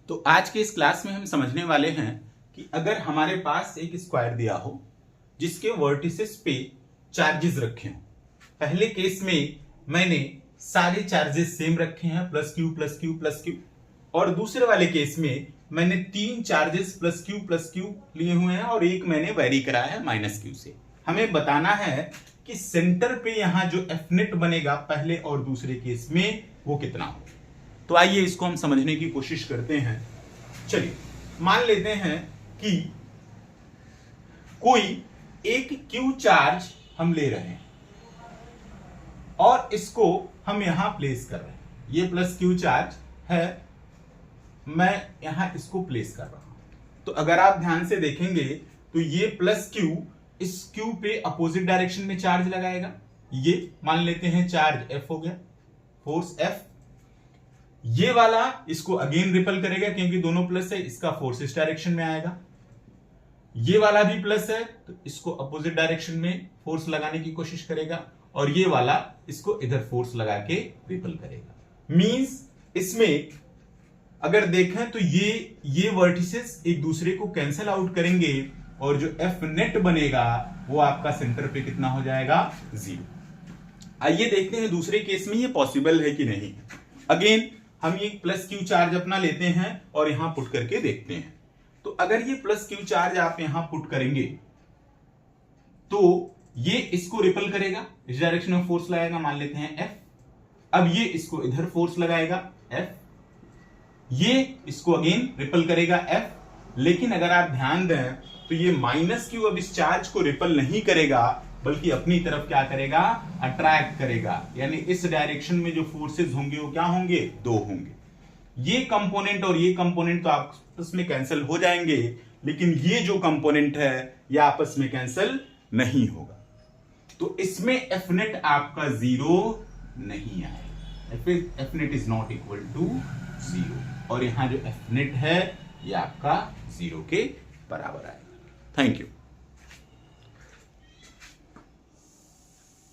तो आज के इस क्लास में हम समझने वाले हैं कि अगर हमारे पास एक स्क्वायर दिया हो जिसके वर्टिसेस पे चार्जेस रखे हों। पहले केस में मैंने सारे चार्जेस सेम रखे हैं, plus Q plus Q plus Q, और दूसरे वाले केस में मैंने 3 चार्जेस प्लस क्यू लिए हुए हैं और एक मैंने वेरी कराया है माइनस क्यू से। हमें बताना है कि सेंटर पे यहां जो एफ नेट बनेगा पहले और दूसरे केस में वो कितना हो। तो आइए इसको हम समझने की कोशिश करते हैं। चलिए मान लेते हैं कि कोई एक क्यू चार्ज हम ले रहे हैं और इसको हम यहां प्लेस कर रहे हैं। ये प्लस क्यू चार्ज है, मैं यहां इसको प्लेस कर रहा हूं। तो अगर आप ध्यान से देखेंगे तो ये प्लस क्यू इस क्यू पे अपोजिट डायरेक्शन में चार्ज लगाएगा। ये मान लेते हैं चार्ज एफ हो गया, फोर्स एफ। ये वाला इसको अगेन रिपल करेगा क्योंकि दोनों प्लस है, इसका फोर्स इस डायरेक्शन में आएगा। ये वाला भी प्लस है तो इसको अपोजिट डायरेक्शन में फोर्स लगाने की कोशिश करेगा और ये वाला इसको इधर फोर्स लगा के रिपल करेगा। मींस इसमें अगर देखें तो ये वर्टिसेस एक दूसरे को कैंसिल आउट करेंगे और जो एफ नेट बनेगा वो आपका सेंटर पे कितना हो जाएगा, 0। आइए देखते हैं दूसरे केस में ये पॉसिबल है कि नहीं। अगेन हम ये प्लस क्यू चार्ज अपना लेते हैं और यहां पुट करके देखते हैं। तो अगर ये प्लस क्यू चार्ज आप यहां पुट करेंगे तो ये इसको रिपल करेगा, इस डायरेक्शन में फोर्स लगाएगा, मान लेते हैं एफ। अब ये इसको इधर फोर्स लगाएगा एफ, ये इसको अगेन रिपल करेगा एफ। लेकिन अगर आप ध्यान दें तो ये माइनस क्यू अब इस चार्ज को रिपल नहीं करेगा बल्कि अपनी तरफ क्या करेगा, अट्रैक्ट करेगा। यानी इस डायरेक्शन में जो फोर्सेस होंगे वो क्या होंगे, 2 होंगे। ये कंपोनेंट और ये कंपोनेंट तो आपस में कैंसिल हो जाएंगे, लेकिन ये जो कंपोनेंट है ये आपस में कैंसिल नहीं होगा। तो इसमें एफ नेट आपका 0 नहीं आएगा। F net is not equal to 0 और यहां जो एफ नेट है ये आपका 0 के बराबर आएगा। Thank you.